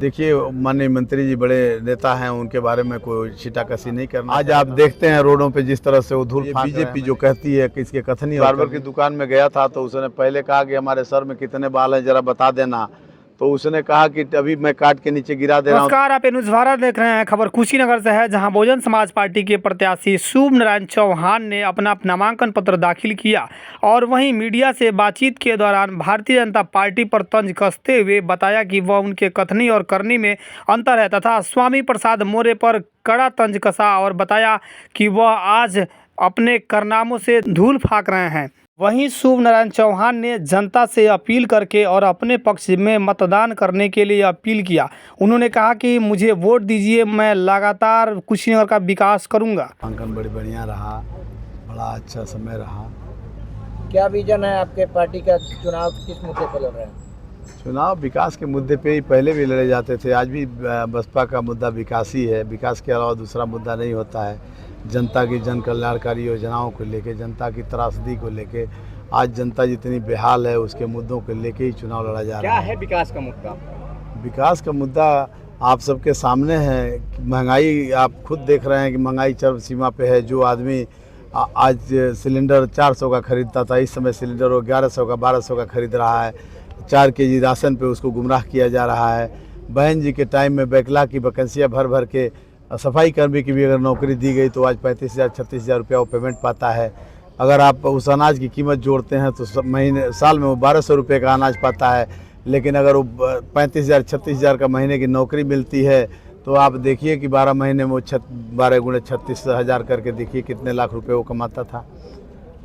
देखिए, माननीय मंत्री जी बड़े नेता हैं, उनके बारे में कोई छीटाकशी नहीं करना। आज आप देखते हैं रोडों पे जिस तरह से वो धूल फाक बीजेपी जो कहती है कि इसके कथनी। बार्बर की दुकान में गया था तो उसने पहले कहा कि हमारे सर में कितने बाल हैं जरा बता देना, तो उसने कहा कि अभी मैं काट के नीचे गिरा दे रहा हूँ। नमस्कार, आप न्यूज़ भारत देख रहे हैं। खबर कुशीनगर से है, जहां बहुजन समाज पार्टी के प्रत्याशी शुभ नारायण चौहान ने अपना नामांकन पत्र दाखिल किया और वहीं मीडिया से बातचीत के दौरान भारतीय जनता पार्टी पर तंज कसते हुए बताया कि वह उनके कथनी और करनी में अंतर है तथा स्वामी प्रसाद मौर्य पर कड़ा तंज कसा और बताया कि वह आज अपने कारनामों से धूल फाक रहे हैं। वहीं शुभ नारायण चौहान ने जनता से अपील करके और अपने पक्ष में मतदान करने के लिए अपील किया। उन्होंने कहा कि मुझे वोट दीजिए, मैं लगातार कुशीनगर का विकास करूंगा। नामांकन बड़ी बढ़िया रहा, बड़ा अच्छा समय रहा। क्या विजन है आपके पार्टी का? चुनाव किस मुद्दे पर लड़ रहे हैं? चुनाव विकास के मुद्दे पे ही पहले भी लड़े जाते थे, आज भी बसपा का मुद्दा विकास ही है। विकास के अलावा दूसरा मुद्दा नहीं होता है। जनता की जन कल्याणकारी योजनाओं को लेके, जनता की त्रासदी को लेके, आज जनता जितनी बेहाल है उसके मुद्दों को लेके ही चुनाव लड़ा जा रहा है। क्या है विकास का मुद्दा? विकास का मुद्दा आप सबके सामने है। महंगाई आप खुद देख रहे हैं कि महंगाई चरम सीमा पे है। जो आदमी आज सिलेंडर 400 का खरीदता था, इस समय सिलेंडर वो 1100 का 1200 का खरीद रहा है। 4 केजी राशन पे उसको गुमराह किया जा रहा है। बहन जी के टाइम में बैकलॉग की वैकेंसियाँ भर भर के सफाई कर्मी की भी अगर नौकरी दी गई तो आज 35,000 36,000 रुपया वो पेमेंट पाता है। अगर आप उस अनाज की कीमत जोड़ते हैं तो साल में वो 1200 रुपये का अनाज पाता है। लेकिन अगर वो 35,000 36,000 का महीने की नौकरी मिलती है तो आप देखिए कि 12 महीने में वो 12 गुणे 36,000 करके देखिए कितने लाख रुपए वो कमाता था।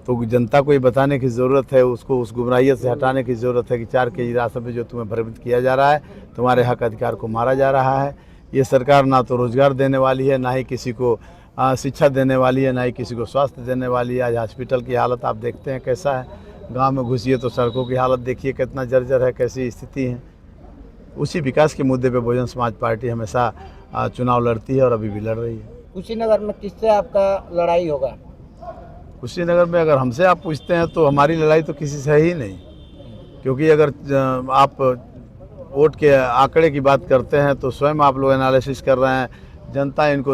तो जनता को ये बताने की ज़रूरत है, उसको उस गुमराहियत से हटाने की ज़रूरत है कि 4 केजी राशन पे जो तुम्हें भ्रमित किया जा रहा है, तुम्हारे हक अधिकार को मारा जा रहा है। ये सरकार ना तो रोज़गार देने वाली है, ना ही किसी को शिक्षा देने वाली है, ना ही किसी को स्वास्थ्य देने वाली है। आज हॉस्पिटल की हालत आप देखते हैं कैसा है। गांव में घुसिए तो सड़कों की हालत देखिए कितना जर्जर है, कैसी स्थिति है। उसी विकास के मुद्दे पे बहुजन समाज पार्टी हमेशा चुनाव लड़ती है और अभी भी लड़ रही है। कुशीनगर में किससे आपका लड़ाई होगा? कुशीनगर में अगर हमसे आप पूछते हैं तो हमारी लड़ाई तो किसी से है ही नहीं, क्योंकि अगर आप वोट के आंकड़े की बात करते हैं तो स्वयं आप लोग एनालिसिस कर रहे हैं। जनता इनको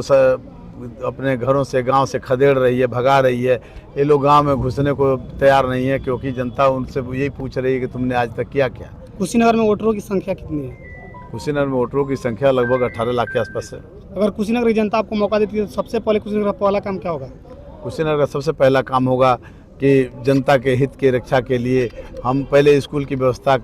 अपने घरों से, गांव से खदेड़ रही है, भगा रही है। ये लोग गांव में घुसने को तैयार नहीं है, क्योंकि जनता उनसे यही पूछ रही है कि तुमने आज तक किया क्या। कुशीनगर में वोटरों की संख्या कितनी है? कुशीनगर में वोटरों की संख्या लगभग 18 लाख के आसपास है। अगर कुशीनगर की जनता आपको मौका देती है तो सबसे पहले कुशीनगर का पहला काम क्या होगा? कुशीनगर का सबसे पहला काम होगा कि जनता के हित की रक्षा के लिए हम पहले स्कूल की व्यवस्था,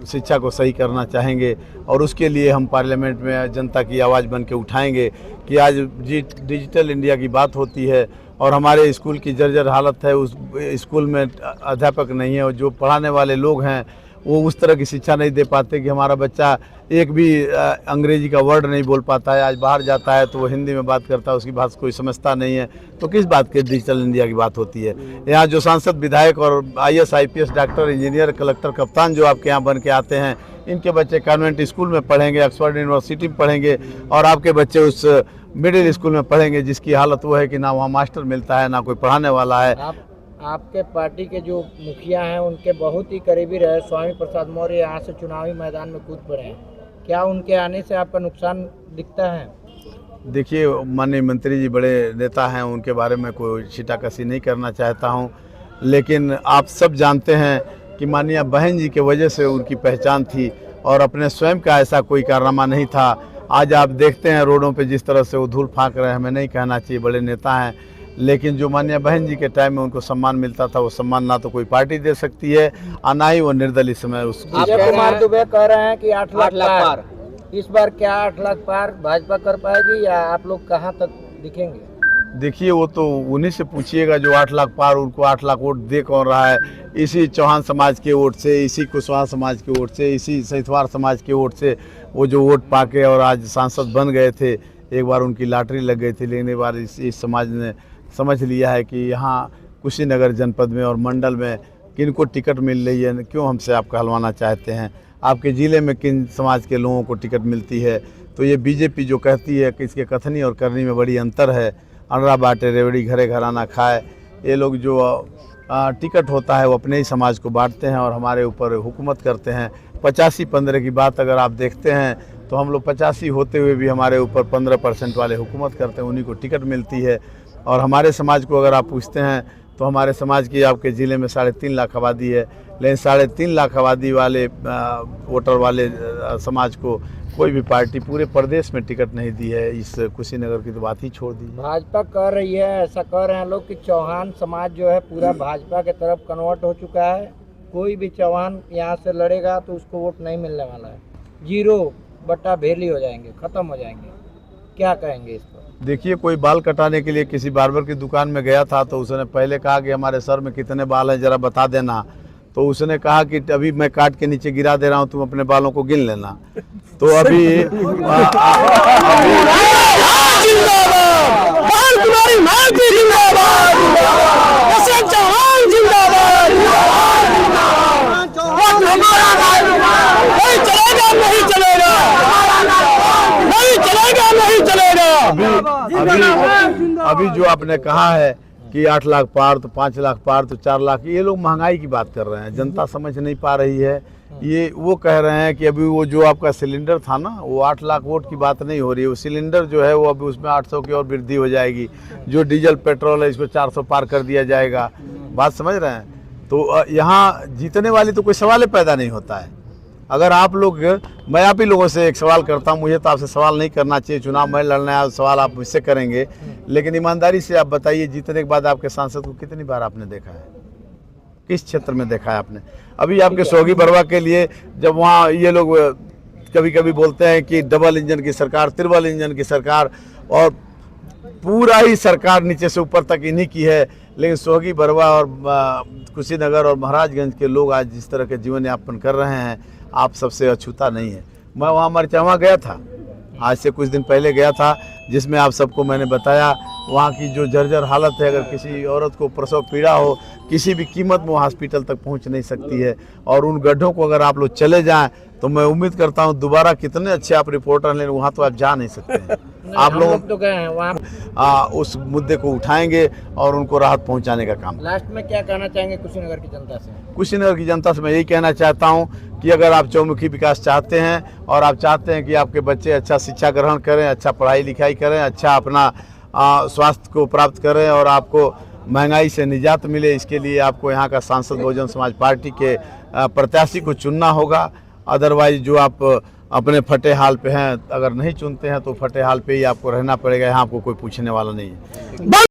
शिक्षा को सही करना चाहेंगे और उसके लिए हम पार्लियामेंट में जनता की आवाज़ बन के उठाएंगे कि आज डिजिटल इंडिया की बात होती है और हमारे स्कूल की जर्जर हालत है। उस स्कूल में अध्यापक नहीं है और जो पढ़ाने वाले लोग हैं वो उस तरह की शिक्षा नहीं दे पाते कि हमारा बच्चा एक भी अंग्रेजी का वर्ड नहीं बोल पाता है। आज बाहर जाता है तो वो हिंदी में बात करता है, उसकी भाषा कोई समझता नहीं है। तो किस बात की डिजिटल इंडिया की बात होती है? यहाँ जो सांसद, विधायक और IAS IPS doctor, engineer, collector, कप्तान जो आपके यहाँ बन के आते हैं, इनके बच्चे कॉन्वेंट स्कूल में पढ़ेंगे, ऑक्सफोर्ड यूनिवर्सिटी में पढ़ेंगे और आपके बच्चे उस मिडिल स्कूल में पढ़ेंगे जिसकी हालत वो है कि ना वहाँ मास्टर मिलता है, ना कोई पढ़ाने वाला है। आपके पार्टी के जो मुखिया हैं उनके बहुत ही करीबी रहे स्वामी प्रसाद मौर्य, यहाँ से चुनावी मैदान में कूद पड़े हैं। क्या उनके आने से आपका नुकसान दिखता है? देखिए, माननीय मंत्री जी बड़े नेता हैं, उनके बारे में कोई छीटाकशी नहीं करना चाहता हूं, लेकिन आप सब जानते हैं कि माननीय बहन जी के वजह से उनकी पहचान थी और अपने स्वयं का ऐसा कोई कारनामा नहीं था। आज आप देखते हैं रोडों पे जिस तरह से वो धूल फाक रहे हैं। हमें नहीं कहना चाहिए, बड़े नेता हैं, लेकिन जो माननीय बहन जी के टाइम में उनको सम्मान मिलता था वो सम्मान ना तो कोई पार्टी दे सकती है और ना ही वो निर्दलीय समय उसको। कुमार दुबे कह रहे हैं कि 8 लाख पार। इस बार क्या 8 लाख पार भाजपा कर पाएगी या आप लोग कहां तक दिखेंगे? देखिए, वो तो उन्हीं से पूछिएगा जो 8 लाख पार। उनको 8 लाख वोट दे कौन रहा है? इसी चौहान समाज के वोट से, इसी कुशवाहा समाज के वोट से, इसी सैथवार समाज के वोट से वो जो वोट पाके और आज सांसद बन गए थे। एक बार उनकी लॉटरी लग गई थी, लेकिन एक बार इस समाज ने समझ लिया है कि यहाँ कुशीनगर जनपद में और मंडल में किनको टिकट मिल रही है, क्यों हमसे आप कहलवाना चाहते हैं। आपके ज़िले में किन समाज के लोगों को टिकट मिलती है। तो ये बीजेपी जो कहती है कि इसके कथनी और करनी में बड़ी अंतर है। अनरा बाटे रेवड़ी घरे घराना खाए। ये लोग जो टिकट होता है वो अपने ही समाज को बांटते हैं और हमारे ऊपर हुकूमत करते हैं। 85-15 की बात अगर आप देखते हैं तो तो हम लोग 85 होते हुए भी हमारे ऊपर 15% वाले हुकूमत करते हैं, उन्हीं को टिकट मिलती है। और हमारे समाज को अगर आप पूछते हैं तो हमारे समाज की आपके ज़िले में 3.5 लाख आबादी है, लेकिन 3.5 लाख आबादी वाले वोटर वाले समाज को कोई भी पार्टी पूरे प्रदेश में टिकट नहीं दी है। इस कुशीनगर की तो बात ही छोड़ दी। भाजपा कह रही है, ऐसा कह रहे हैं लोग कि चौहान समाज जो है पूरा भाजपा के तरफ कन्वर्ट हो चुका है, कोई भी चौहान यहाँ से लड़ेगा तो उसको वोट नहीं मिलने वाला है, 0/भेली हो जाएंगे, खत्म हो जाएंगे। क्या कहेंगे इस पर? देखिए, कोई बाल कटाने के लिए किसी बार्बर की दुकान में गया था तो उसने पहले कहा कि हमारे सर में कितने बाल हैं ज़रा बता देना। तो उसने कहा कि अभी मैं काट के नीचे गिरा दे रहा हूँ, तुम अपने बालों को गिन लेना। तो अभी अभी जो आपने कहा है कि 8 लाख पार तो 5 लाख पार तो 4 लाख, ये लोग महंगाई की बात कर रहे हैं, जनता समझ नहीं पा रही है। ये वो कह रहे हैं कि अभी वो जो आपका सिलेंडर था ना, वो 8 लाख वोट की बात नहीं हो रही है। वो सिलेंडर जो है वो अभी उसमें 800 की और वृद्धि हो जाएगी। जो डीजल पेट्रोल है इसको 400 पार कर दिया जाएगा। बात समझ रहे हैं? तो यहाँ जीतने वाली तो कोई सवाल पैदा नहीं होता है। अगर आप लोग, मैं आप ही लोगों से एक सवाल करता हूँ, मुझे तो आपसे सवाल नहीं करना चाहिए, चुनाव में लड़ना है, सवाल आप मुझसे करेंगे, लेकिन ईमानदारी से आप बताइए, जीतने के बाद आपके सांसद को कितनी बार आपने देखा है, किस क्षेत्र में देखा है आपने? अभी आपके सोगी बरवा के लिए जब वहाँ ये लोग कभी कभी बोलते हैं कि डबल इंजन की सरकार, ट्रिपल इंजन की सरकार, और पूरा ही सरकार नीचे से ऊपर तक इन्हीं की है, लेकिन सोगी बरवा और कुशीनगर और महाराजगंज के लोग आज जिस तरह के जीवन यापन कर रहे हैं, आप सबसे अछूता नहीं है। मैं वहाँ मरचवा गया था, आज से कुछ दिन पहले गया था, जिसमें आप सबको मैंने बताया वहाँ की जो जर्जर हालत है। अगर किसी औरत को प्रसव पीड़ा हो, किसी भी कीमत में वो हॉस्पिटल तक पहुँच नहीं सकती है। और उन गड्ढों को अगर आप लोग चले जाएं तो मैं उम्मीद करता हूँ दोबारा कितने अच्छे आप रिपोर्टर हैं, वहाँ तो आप जा नहीं सकते हैं। आप लोग तो गए हैं वहाँ, उस मुद्दे को उठाएंगे और उनको राहत पहुँचाने का काम। लास्ट में क्या कहना चाहेंगे कुशीनगर की जनता से? कुशीनगर की जनता से मैं यही कहना चाहता हूँ कि अगर आप चौमुखी विकास चाहते हैं और आप चाहते हैं कि आपके बच्चे अच्छा शिक्षा ग्रहण करें, अच्छा पढ़ाई लिखाई करें, अच्छा अपना स्वास्थ्य को प्राप्त करें और आपको महंगाई से निजात मिले, इसके लिए आपको यहाँ का सांसद बहुजन समाज पार्टी के प्रत्याशी को चुनना होगा। अदरवाइज जो आप अपने फटे हाल पे हैं, अगर नहीं चुनते हैं तो फटे हाल पे ही आपको रहना पड़ेगा, यहाँ आपको कोई पूछने वाला नहीं है।